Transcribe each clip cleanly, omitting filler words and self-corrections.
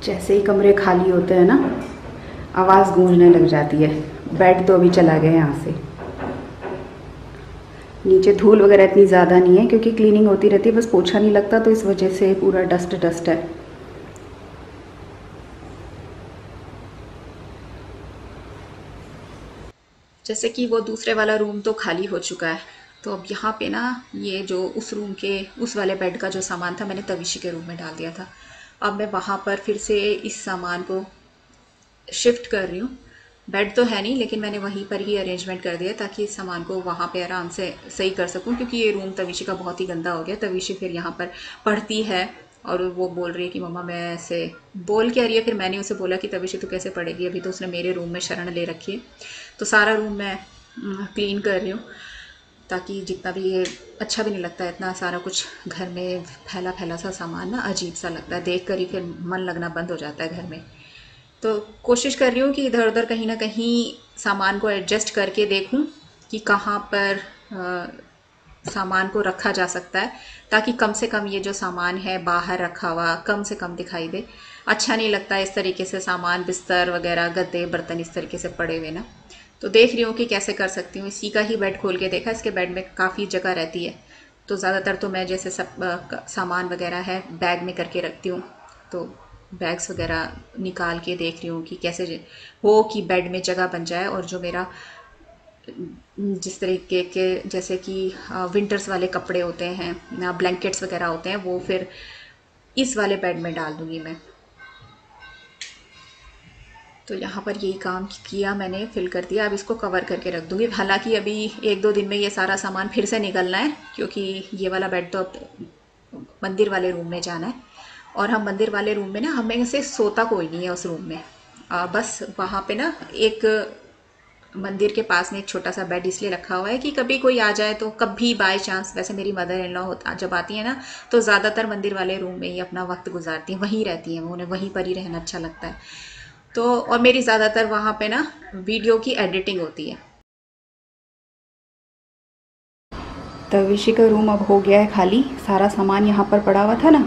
जैसे ही कमरे खाली होते हैं ना, आवाज़ गूंजने लग जाती है। बेड तो अभी चला गया यहाँ से। नीचे धूल वगैरह इतनी ज़्यादा नहीं है क्योंकि क्लीनिंग होती रहती है, बस पोछा नहीं लगता, तो इस वजह से पूरा डस्ट डस्ट है। जैसे कि वो दूसरे वाला रूम तो खाली हो चुका है, तो अब यहाँ पे ना ये जो उस रूम के उस वाले बेड का जो सामान था मैंने तविशी के रूम में डाल दिया था। अब मैं वहाँ पर फिर से इस सामान को शिफ्ट कर रही हूँ। बेड तो है नहीं, लेकिन मैंने वहीं पर ही अरेंजमेंट कर दिया ताकि इस सामान को वहाँ पे आराम से सही कर सकूँ, क्योंकि ये रूम तविशी का बहुत ही गंदा हो गया। तविशी फिर यहाँ पर पढ़ती है और वो बोल रही है कि मम्मा मैं ऐसे बोल क्या रही है। फिर मैंने उसे बोला कि तविशी तू कैसे पढ़ेगी, अभी तो उसने मेरे रूम में शरण ले रखी है। तो सारा रूम मैं क्लीन कर रही हूँ ताकि जितना भी ये अच्छा भी नहीं लगता है इतना सारा कुछ घर में फैला फैला सा सामान ना अजीब सा लगता है, देख कर ही फिर मन लगना बंद हो जाता है घर में। तो कोशिश कर रही हूँ कि इधर उधर कहीं ना कहीं सामान को एडजस्ट करके देखूँ कि कहाँ पर सामान को रखा जा सकता है, ताकि कम से कम ये जो सामान है बाहर रखा हुआ कम से कम दिखाई दे। अच्छा नहीं लगता इस तरीके से सामान, बिस्तर वगैरह, गद्दे बर्तन इस तरीके से पड़े हुए ना। तो देख रही हूँ कि कैसे कर सकती हूँ। इसी का ही बेड खोल के देखा, इसके बेड में काफ़ी जगह रहती है, तो ज़्यादातर तो मैं जैसे सब सामान वगैरह है बैग में करके रखती हूँ। तो बैग्स वगैरह निकाल के देख रही हूँ कि कैसे हो कि बेड में जगह बन जाए, और जो मेरा जिस तरीके के जैसे कि विंटर्स वाले कपड़े होते हैं, ब्लैंकेट्स वगैरह होते हैं, वो फिर इस वाले बेड में डाल दूँगी मैं। तो यहाँ पर यही काम किया मैंने, फिल कर दिया। अब इसको कवर करके रख दूँगी। हालांकि अभी 1-2 दिन में ये सारा सामान फिर से निकलना है, क्योंकि ये वाला बेड तो अब मंदिर वाले रूम में जाना है। और हम मंदिर वाले रूम में ना, हमें से सोता कोई नहीं है उस रूम में। बस वहाँ पे ना एक मंदिर के पास में एक छोटा सा बेड इसलिए रखा हुआ है कि कभी कोई आ जाए तो, कभी बाय चांस। वैसे मेरी मदर इन लॉ जब आती है ना, तो ज़्यादातर मंदिर वाले रूम में ही अपना वक्त गुजारती हैं, वहीं रहती हैं, उन्हें वहीं पर ही रहना अच्छा लगता है। तो और मेरी ज़्यादातर वहाँ पे ना वीडियो की एडिटिंग होती है। तविशी का रूम अब हो गया है खाली, सारा सामान यहाँ पर पड़ा हुआ था ना।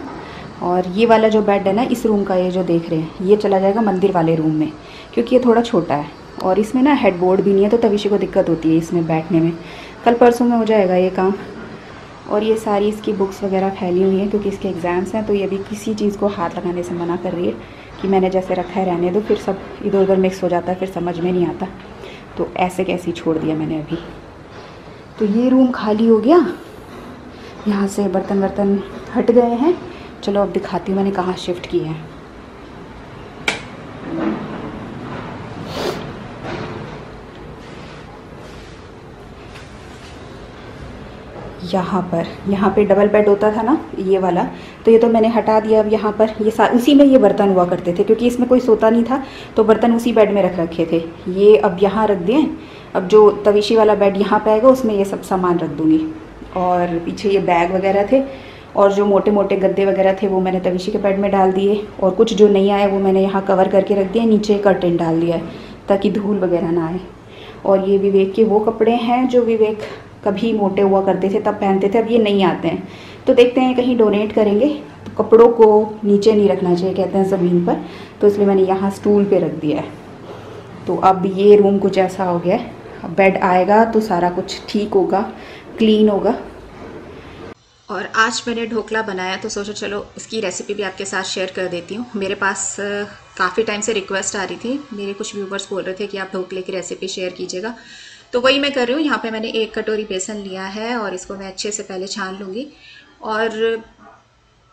और ये वाला जो बेड है ना इस रूम का, ये जो देख रहे हैं, ये चला जाएगा मंदिर वाले रूम में, क्योंकि ये थोड़ा छोटा है और इसमें ना हेडबोर्ड भी नहीं है, तो तविशी को दिक्कत होती है इसमें बैठने में। कल परसों में हो जाएगा ये काम। और ये सारी इसकी बुक्स वगैरह फैली हुई हैं क्योंकि इसके एग्ज़ाम्स हैं, तो ये भी किसी चीज़ को हाथ लगाने से मना कर रही है कि मैंने जैसे रखा है रहने दो, फिर सब इधर उधर मिक्स हो जाता है, फिर समझ में नहीं आता। तो ऐसे कैसे छोड़ दिया मैंने अभी। तो ये रूम खाली हो गया, यहाँ से बर्तन वर्तन हट गए हैं। चलो अब दिखाती हूँ मैंने कहाँ शिफ्ट किए हैं। यहाँ पे डबल बेड होता था ना ये वाला, तो ये तो मैंने हटा दिया। अब यहाँ पर ये उसी में ये बर्तन हुआ करते थे, क्योंकि इसमें कोई सोता नहीं था, तो बर्तन उसी बेड में रख रखे थे। ये अब यहाँ रख दिए। अब जो तविशी वाला बेड यहाँ पे आएगा उसमें ये सब सामान रख दूँगी। और पीछे ये बैग वगैरह थे, और जो मोटे मोटे गद्दे वगैरह थे वो मैंने तविशी के बेड में डाल दिए, और कुछ जो नहीं आए वो मैंने यहाँ कवर करके रख दिया। नीचे कर्टेन डाल दिया है ताकि धूल वगैरह ना आए। और ये विवेक के वो कपड़े हैं जो विवेक कभी मोटे हुआ करते थे तब पहनते थे, अब ये नहीं आते हैं, तो देखते हैं कहीं डोनेट करेंगे। तो कपड़ों को नीचे नहीं रखना चाहिए, कहते हैं ज़मीन पर, तो इसलिए मैंने यहाँ स्टूल पे रख दिया है। तो अब ये रूम कुछ ऐसा हो गया है। अब बेड आएगा तो सारा कुछ ठीक होगा, क्लीन होगा। और आज मैंने ढोकला बनाया, तो सोचा चलो इसकी रेसिपी भी आपके साथ शेयर कर देती हूँ। मेरे पास काफ़ी टाइम से रिक्वेस्ट आ रही थी, मेरे कुछ व्यूवर्स बोल रहे थे कि आप ढोकले की रेसिपी शेयर कीजिएगा, तो वही मैं कर रही हूँ। यहाँ पे मैंने 1 कटोरी बेसन लिया है और इसको मैं अच्छे से पहले छान लूँगी। और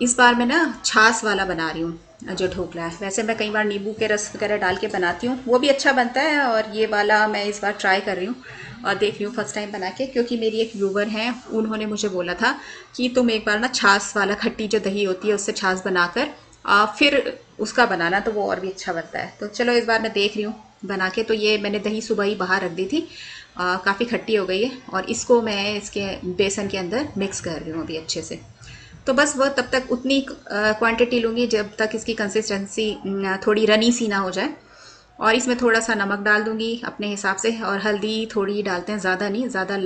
इस बार मैं ना छाछ वाला बना रही हूँ जो ढोकला है। वैसे मैं कई बार नींबू के रस वगैरह डाल के बनाती हूँ, वो भी अच्छा बनता है, और ये वाला मैं इस बार ट्राई कर रही हूँ और देख रही हूँ फर्स्ट टाइम बना के। क्योंकि मेरी एक व्यूवर हैं, उन्होंने मुझे बोला था कि तुम एक बार ना छाछ वाला, खट्टी जो दही होती है उससे छाछ बनाकर फिर उसका बनाना, तो वो और भी अच्छा बनता है। तो चलो इस बार मैं देख रही हूँ बना के। तो ये मैंने दही सुबह ही बाहर रख दी थी, काफ़ी खट्टी हो गई है, और इसको मैं इसके बेसन के अंदर मिक्स कर रही हूँ अभी अच्छे से। तो बस वो तब तक उतनी क्वांटिटी लूँगी जब तक इसकी कंसिस्टेंसी थोड़ी रनी सी ना हो जाए। और इसमें थोड़ा सा नमक डाल दूंगी अपने हिसाब से, और हल्दी थोड़ी डालते हैं, ज़्यादा नहीं, ज़्यादा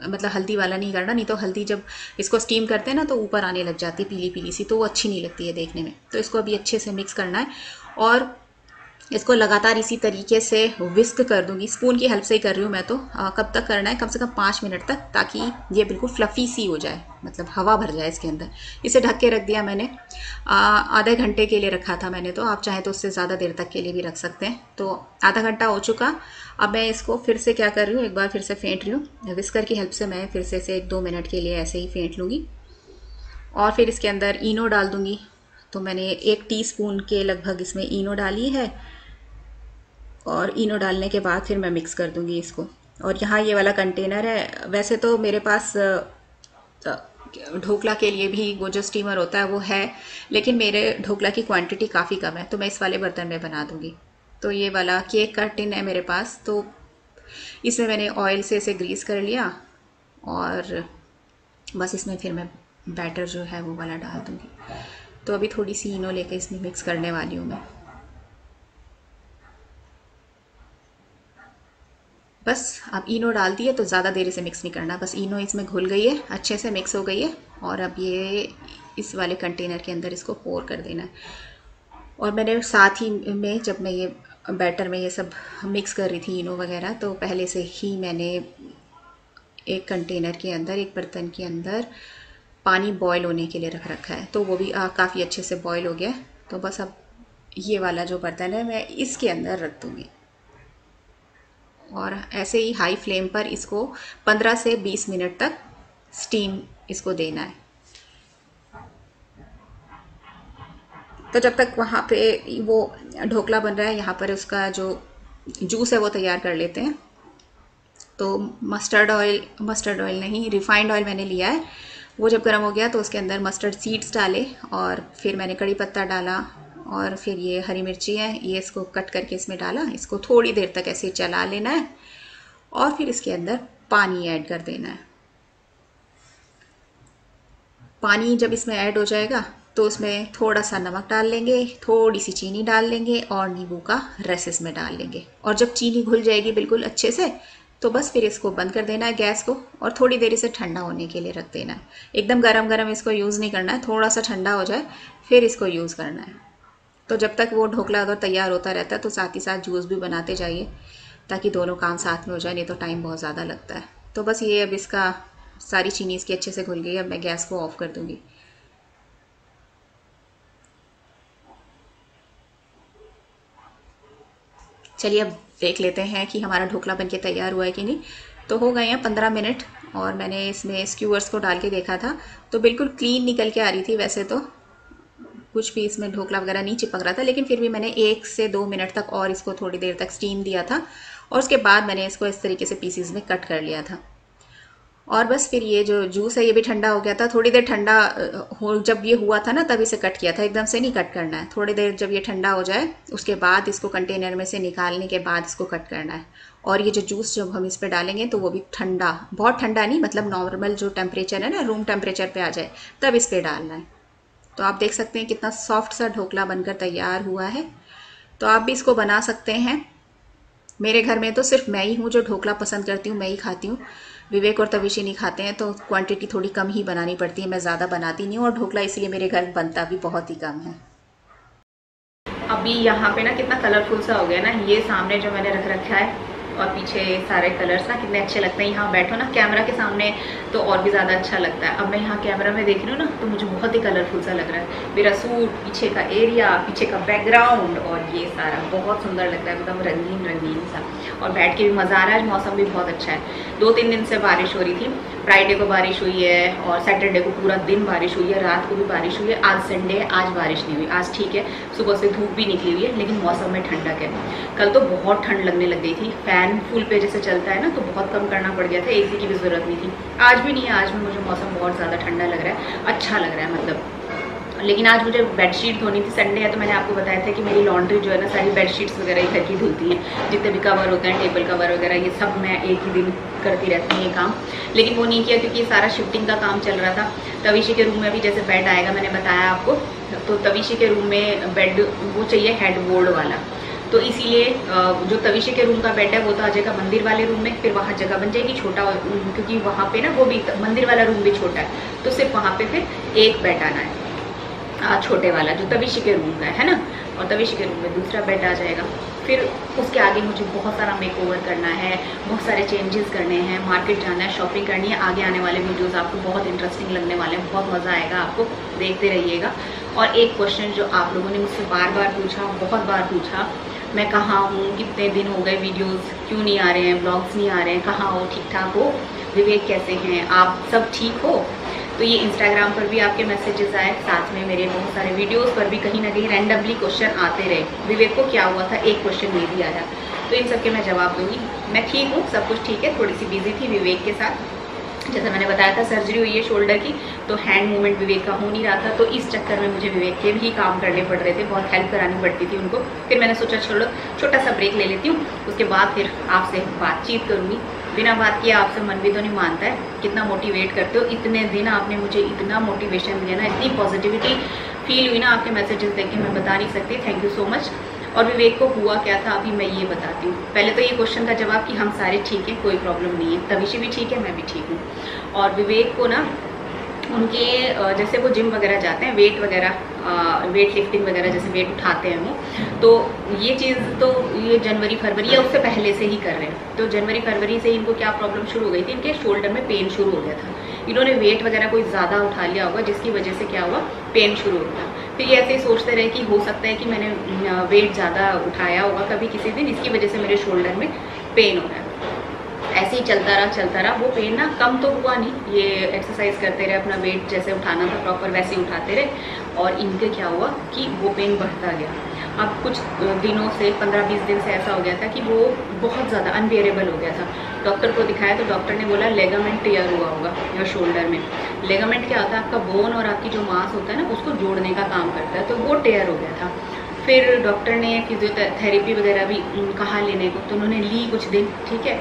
मतलब हल्दी वाला नहीं करना, नहीं तो हल्दी जब इसको स्टीम करते हैं ना तो ऊपर आने लग जाती है पीली पीली सी, तो वो अच्छी नहीं लगती है देखने में। तो इसको अभी अच्छे से मिक्स करना है और इसको लगातार इसी तरीके से विस्क कर दूंगी। स्पून की हेल्प से ही कर रही हूँ मैं तो। कब तक करना है, कम से कम 5 मिनट तक, ताकि ये बिल्कुल फ्लफ़ी सी हो जाए, मतलब हवा भर जाए इसके अंदर। इसे ढक के रख दिया मैंने, आधे घंटे के लिए रखा था मैंने तो, आप चाहें तो उससे ज़्यादा देर तक के लिए भी रख सकते हैं। तो आधा घंटा हो चुका। अब मैं इसको फिर से क्या कर रही हूँ, एक बार फिर से फेंट रही हूँ विस्कर की हेल्प से। मैं फिर से 1-2 मिनट के लिए ऐसे ही फेंट लूँगी और फिर इसके अंदर इनो डाल दूँगी। तो मैंने 1 टीस्पून के लगभग इसमें इनो डाली है, और इनो डालने के बाद फिर मैं मिक्स कर दूंगी इसको। और यहाँ ये वाला कंटेनर है, वैसे तो मेरे पास ढोकला के लिए भी वो जो स्टीमर होता है वो है, लेकिन मेरे ढोकला की क्वांटिटी काफ़ी कम है, तो मैं इस वाले बर्तन में बना दूंगी। तो ये वाला केक का टिन है मेरे पास, तो इसमें मैंने ऑयल से इसे ग्रीस कर लिया और बस इसमें फिर मैं बैटर जो है वो वाला डाल दूंगी। तो अभी थोड़ी सी इनो लेकर इसमें मिक्स करने वाली हूँ मैं। बस अब इनो डाल दिए तो ज़्यादा देर इसे मिक्स नहीं करना, बस इनो इसमें घुल गई है, अच्छे से मिक्स हो गई है। और अब ये इस वाले कंटेनर के अंदर इसको पोर कर देना है। और मैंने साथ ही में जब मैं ये बैटर में ये सब मिक्स कर रही थी इनो वगैरह, तो पहले से ही मैंने एक कंटेनर के अंदर, एक बर्तन के अंदर पानी बॉयल होने के लिए रख रखा है, तो वो भी काफ़ी अच्छे से बॉयल हो गया। तो बस अब ये वाला जो बर्तन है मैं इसके अंदर रख दूँगी और ऐसे ही हाई फ्लेम पर इसको 15 से 20 मिनट तक स्टीम इसको देना है। तो जब तक वहाँ पे वो ढोकला बन रहा है, यहाँ पर उसका जो जूस है वो तैयार कर लेते हैं। तो मस्टर्ड ऑयल नहीं, रिफाइंड ऑयल मैंने लिया है। वो जब गर्म हो गया तो उसके अंदर मस्टर्ड सीड्स डाले, और फिर मैंने कड़ी पत्ता डाला, और फिर ये हरी मिर्ची है, ये इसको कट करके इसमें डाला। इसको थोड़ी देर तक ऐसे चला लेना है और फिर इसके अंदर पानी ऐड कर देना है। पानी जब इसमें ऐड हो जाएगा तो उसमें थोड़ा सा नमक डाल लेंगे, थोड़ी सी चीनी डाल लेंगे और नींबू का रस इसमें डाल लेंगे। और जब चीनी घुल जाएगी बिल्कुल अच्छे से, तो बस फिर इसको बंद कर देना है गैस को, और थोड़ी देर इसे ठंडा होने के लिए रख देना है। एकदम गरम गरम इसको यूज़ नहीं करना है, थोड़ा सा ठंडा हो जाए फिर इसको यूज़ करना है। तो जब तक वो ढोकला अगर तैयार होता रहता है तो साथ ही साथ जूस भी बनाते जाइए, ताकि दोनों काम साथ में हो जाए, नहीं तो टाइम बहुत ज़्यादा लगता है। तो बस ये अब इसका सारी चीनी इसकी अच्छे से घुल गई। अब मैं गैस को ऑफ कर दूँगी। चलिए अब देख लेते हैं कि हमारा ढोकला बनके तैयार हुआ है कि नहीं। तो हो गए हैं 15 मिनट, और मैंने इसमें स्क्यूअर्स को डाल के देखा था तो बिल्कुल क्लीन निकल के आ रही थी। वैसे तो कुछ भी इसमें ढोकला वगैरह नहीं चिपक रहा था, लेकिन फिर भी मैंने 1 से 2 मिनट तक और इसको थोड़ी देर तक स्टीम दिया था, और उसके बाद मैंने इसको इस तरीके से पीसीज में कट कर लिया था। और बस फिर ये जो जूस है ये भी ठंडा हो गया था। थोड़ी देर ठंडा हो जब ये हुआ था ना तब इसे कट किया था, एकदम से नहीं कट करना है। थोड़ी देर जब ये ठंडा हो जाए उसके बाद इसको कंटेनर में से निकालने के बाद इसको कट करना है। और ये जो जूस जब हम इस पर डालेंगे तो वो भी ठंडा, बहुत ठंडा नहीं, मतलब नॉर्मल जो टेम्परेचर है ना, रूम टेम्परेचर पे आ जाए तब इस पर डालना है। तो आप देख सकते हैं कितना सॉफ्ट सा ढोकला बनकर तैयार हुआ है। तो आप भी इसको बना सकते हैं। मेरे घर में तो सिर्फ मैं ही हूँ जो ढोकला पसंद करती हूँ, मैं ही खाती हूँ। विवेक और तविशी नहीं खाते हैं, तो क्वांटिटी थोड़ी कम ही बनानी पड़ती है, मैं ज़्यादा बनाती नहीं हूँ। और ढोकला इसलिए मेरे घर बनता भी बहुत ही कम है। अभी यहाँ पे ना कितना कलरफुल सा हो गया ना, ये सामने जो मैंने रख रखा है और पीछे सारे कलर्स ना कितने अच्छे लगते हैं। यहाँ बैठो ना कैमरा के सामने तो और भी ज़्यादा अच्छा लगता है। अब मैं यहाँ कैमरा में देख रही हूँ ना तो मुझे बहुत ही कलरफुल सा लग रहा है। मेरा सूट, पीछे का एरिया, पीछे का बैकग्राउंड और ये सारा बहुत सुंदर लग रहा है, एकदम रंगीन रंगीन सा। और बैठ के भी मज़ा आ रहा है। मौसम भी बहुत अच्छा है। 2-3 दिन से बारिश हो रही थी। फ्राइडे को बारिश हुई है और सैटरडे को पूरा दिन बारिश हुई है, रात को भी बारिश हुई है। आज संडे है, आज बारिश नहीं हुई। आज ठीक है, सुबह से धूप भी निकली हुई है, लेकिन मौसम में ठंडक है। कल तो बहुत ठंड लगने लग गई थी। फैन फुल पे जैसे चलता है ना तो बहुत कम करना पड़ गया था, एसी की भी ज़रूरत नहीं थी। आज भी नहीं है, आज भी मुझे मौसम बहुत ज़्यादा ठंडा लग रहा है, अच्छा लग रहा है मतलब। लेकिन आज मुझे बेडशीट धोनी थी, संडे है तो मैंने आपको बताया था कि मेरी लॉन्ड्री जो है ना सारी बेडशीट्स वगैरह ही घर की धुलती हैं। जितने भी कवर होते हैं, टेबल कवर वगैरह, ये सब मैं एक ही दिन करती रहती हूँ ये काम। लेकिन वो नहीं किया क्योंकि सारा शिफ्टिंग का काम चल रहा था। तविशी के रूम में भी जैसे बेड आएगा, मैंने बताया आपको, तो तविशी के रूम में बेड वो चाहिए हेड बोर्ड वाला। तो इसीलिए जो तविशी के रूम का बेड है वो तो आ जाएगा मंदिर वाले रूम में, फिर वहाँ जगह बन जाएगी छोटा, क्योंकि वहाँ पे ना वो भी मंदिर वाला रूम भी छोटा है, तो सिर्फ वहाँ पे फिर एक बेड आना है छोटे वाला जो तविशी के रूम का है ना, और तविशी के रूम में दूसरा बेड आ जाएगा। फिर उसके आगे मुझे बहुत सारा मेकओवर करना है, बहुत सारे चेंजेस करने हैं, मार्केट जाना है, शॉपिंग करनी है। आगे आने वाले वीडियोस आपको बहुत इंटरेस्टिंग लगने वाले हैं, बहुत मज़ा आएगा, आपको देखते रहिएगा। और एक क्वेश्चन जो आप लोगों ने मुझसे बार बार पूछा, बहुत बार पूछा, मैं कहाँ हूँ, कितने दिन हो गए वीडियोस क्यों नहीं आ रहे हैं, ब्लॉग्स नहीं आ रहे हैं, कहाँ हो, ठीक ठाक हो, विवेक कैसे हैं, आप सब ठीक हो। तो ये इंस्टाग्राम पर भी आपके मैसेजेस आए, साथ में मेरे बहुत सारे वीडियोस पर भी कहीं ना कहीं रैंडमली क्वेश्चन आते रहे, विवेक को क्या हुआ था, एक क्वेश्चन ये भी आया, तो इन सब के मैं जवाब दूंगी। मैं ठीक हूँ, सब कुछ ठीक है, थोड़ी सी बिजी थी विवेक के साथ, जैसे मैंने बताया था सर्जरी हुई है शोल्डर की, तो हैंड मूवमेंट विवेक का हो नहीं रहा था, तो इस चक्कर में मुझे विवेक के भी काम करने पड़ रहे थे, बहुत हेल्प करानी पड़ती थी उनको। फिर मैंने सोचा चलो छोटा सा ब्रेक ले लेती हूँ, उसके बाद फिर आपसे बातचीत करूँगी। बिना बात किए आपसे मन भी तो नहीं मानता है, कितना मोटिवेट करते हो, इतने दिन आपने मुझे इतना मोटिवेशन दिया ना, इतनी पॉजिटिविटी फील हुई ना आपके मैसेजेस देख के, मैं बता नहीं सकती, थैंक यू सो मच। और विवेक को हुआ क्या था अभी मैं ये बताती हूँ। पहले तो ये क्वेश्चन का जवाब कि हम सारे ठीक हैं, कोई प्रॉब्लम नहीं है, तविशी भी ठीक है, मैं भी ठीक हूँ। और विवेक को ना उनके जैसे वो जिम वगैरह जाते हैं, वेट वगैरह वेट लिफ्टिंग वगैरह जैसे वेट उठाते हैं वो, तो ये चीज़ तो ये जनवरी फरवरी या उससे पहले से ही कर रहे हैं। तो जनवरी फरवरी से इनको क्या प्रॉब्लम शुरू हो गई थी, इनके शोल्डर में पेन शुरू हो गया था, इन्होंने वेट वगैरह कोई ज़्यादा उठा लिया होगा जिसकी वजह से क्या हुआ, पेन शुरू हो गया। फिर ये ऐसे ही सोचते रहे कि हो सकता है कि मैंने वेट ज़्यादा उठाया होगा कभी किसी दिन, इसकी वजह से मेरे शोल्डर में पेन हो रहा है। ऐसे ही चलता रहा, वो पेन ना कम तो हुआ नहीं, ये एक्सरसाइज करते रहे, अपना वेट जैसे उठाना था प्रॉपर वैसे ही उठाते रहे, और इनके क्या हुआ कि वो पेन बढ़ता गया। अब कुछ दिनों से 15-20 दिन से ऐसा हो गया था कि वो बहुत ज़्यादा अनबियरेबल हो गया था। डॉक्टर को दिखाया तो डॉक्टर ने बोला लेगामेंट टियर हुआ होगा या शोल्डर में। लेगामेंट क्या होता है, आपका बोन और आपकी जो मांस होता है ना उसको जोड़ने का काम करता है, तो वो टियर हो गया था। फिर डॉक्टर ने फिजियोथेरेपी वगैरह भी कहा लेने को, तो उन्होंने ली कुछ दिन, ठीक है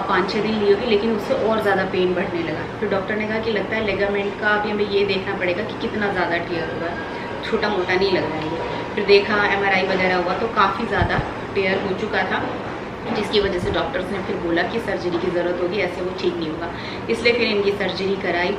5-6 दिन ली होगी, लेकिन उससे और ज़्यादा पेन बढ़ने लगा। फिर डॉक्टर ने कहा कि लगता है लेगामेंट का अभी हमें ये देखना पड़ेगा कि कितना ज़्यादा टियर हुआ है, छोटा मोटा नहीं लग रहा है ये। फिर देखा MRI वगैरह हुआ तो काफ़ी ज़्यादा टियर हो चुका था, जिसकी वजह से डॉक्टर्स ने फिर बोला कि सर्जरी की ज़रूरत होगी, ऐसे वो ठीक नहीं होगा, इसलिए फिर इनकी सर्जरी कराई।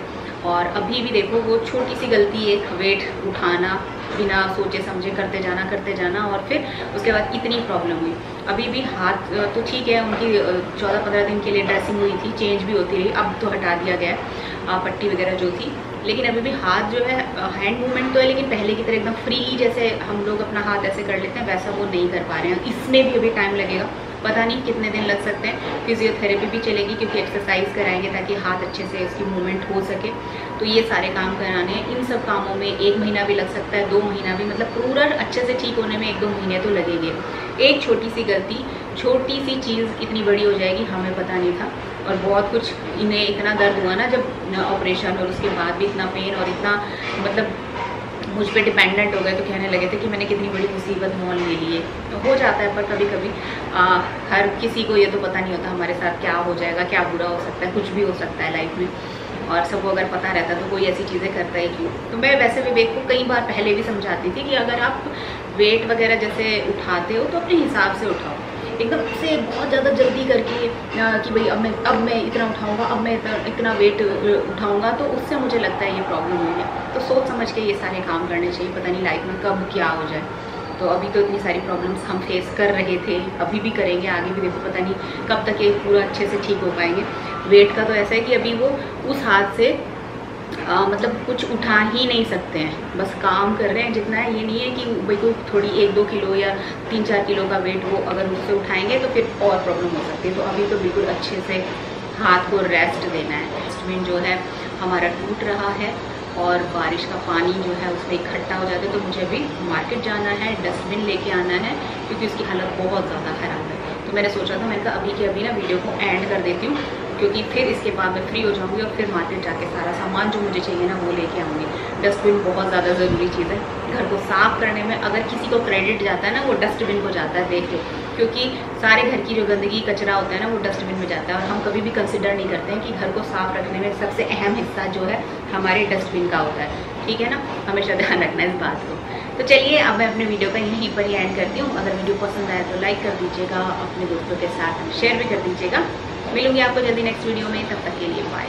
और अभी भी देखो वो छोटी सी गलती, एक वेट उठाना बिना सोचे समझे करते जाना और फिर उसके बाद इतनी प्रॉब्लम हुई। अभी भी हाथ तो ठीक है, उनकी 14-15 दिन के लिए ड्रेसिंग हुई थी, चेंज भी होती रही, अब तो हटा दिया गया पट्टी वगैरह जो थी, लेकिन अभी भी हाथ जो है हैंड मूवमेंट तो है, लेकिन पहले की तरह एकदम फ्रीली जैसे हम लोग अपना हाथ ऐसे कर लेते हैं वैसा वो नहीं कर पा रहे हैं। इसमें भी अभी टाइम लगेगा, पता नहीं कितने दिन लग सकते हैं। फिजियोथेरेपी भी चलेगी क्योंकि एक्सरसाइज कराएंगे ताकि हाथ अच्छे से उसकी मूवमेंट हो सके, तो ये सारे काम कराने हैं। इन सब कामों में 1 महीना भी लग सकता है, 2 महीना भी, मतलब पूरा अच्छे से ठीक होने में 1-2 महीने तो लगेंगे। एक छोटी सी गलती, छोटी सी चीज़ इतनी बड़ी हो जाएगी, हमें पता नहीं था। और बहुत कुछ, इन्हें इतना दर्द हुआ ना जब ऑपरेशन, और उसके बाद भी इतना पेन और इतना मतलब मुझ पे डिपेंडेंट हो गए, तो कहने लगे थे कि मैंने कितनी बड़ी मुसीबत मोल ले ली है। तो हो जाता है, पर कभी कभी हर किसी को ये तो पता नहीं होता हमारे साथ क्या हो जाएगा, क्या बुरा हो सकता है, कुछ भी हो सकता है लाइफ में, और सबको अगर पता रहता तो कोई ऐसी चीज़ें करता ही क्यों। तो मैं वैसे विवेक को कई बार पहले भी समझाती थी कि अगर आप वेट वगैरह जैसे उठाते हो तो अपने हिसाब से उठाओ, एकदम से बहुत ज़्यादा जल्दी करके कि भाई अब मैं इतना उठाऊंगा, अब मैं इतना वेट उठाऊंगा, तो उससे मुझे लगता है ये प्रॉब्लम हुई है। तो सोच समझ के ये सारे काम करने चाहिए, पता नहीं लाइफ में कब क्या हो जाए। तो अभी तो इतनी सारी प्रॉब्लम्स हम फेस कर रहे थे, अभी भी करेंगे, आगे भी देखो पता नहीं कब तक ये पूरा अच्छे से ठीक हो पाएंगे। वेट का तो ऐसा है कि अभी वो उस हाथ से मतलब कुछ उठा ही नहीं सकते हैं, बस काम कर रहे हैं जितना है। ये नहीं है कि भाई कोई थोड़ी 1-2 किलो या 3-4 किलो का वेट वो अगर उससे उठाएंगे तो फिर और प्रॉब्लम हो सकती है। तो अभी तो बिल्कुल अच्छे से हाथ को रेस्ट देना है। डस्टबिन जो है हमारा टूट रहा है और बारिश का पानी जो है उसमें इकट्ठा हो जाता है, तो मुझे अभी मार्केट जाना है, डस्टबिन लेके आना है, क्योंकि उसकी हालत बहुत ज़्यादा ख़राब है। तो मैंने सोचा था, मैंने कहा अभी के अभी ना वीडियो को एंड कर देती हूँ, क्योंकि फिर इसके बाद मैं फ्री हो जाऊँगी और फिर मार्केट जाके सारा सामान जो मुझे चाहिए ना वो लेके आऊँगी। डस्टबिन बहुत ज़्यादा ज़रूरी चीज़ है घर को साफ़ करने में। अगर किसी को क्रेडिट जाता है ना वो डस्टबिन को जाता है, देख लो, क्योंकि सारे घर की जो गंदगी कचरा होता है ना वो डस्टबिन में जाता है। और हम कभी भी कंसिडर नहीं करते हैं कि घर को साफ़ रखने में सबसे अहम हिस्सा जो है हमारे डस्टबिन का होता है, ठीक है ना, हमेशा ध्यान रखना इस बात को। तो चलिए अब मैं अपने वीडियो का यहीं पर ही एंड करती हूँ। अगर वीडियो पसंद आया तो लाइक कर दीजिएगा, अपने दोस्तों के साथ शेयर भी कर दीजिएगा। मिलूंगी आपको जल्दी नेक्स्ट वीडियो में, तब तक के लिए बाय।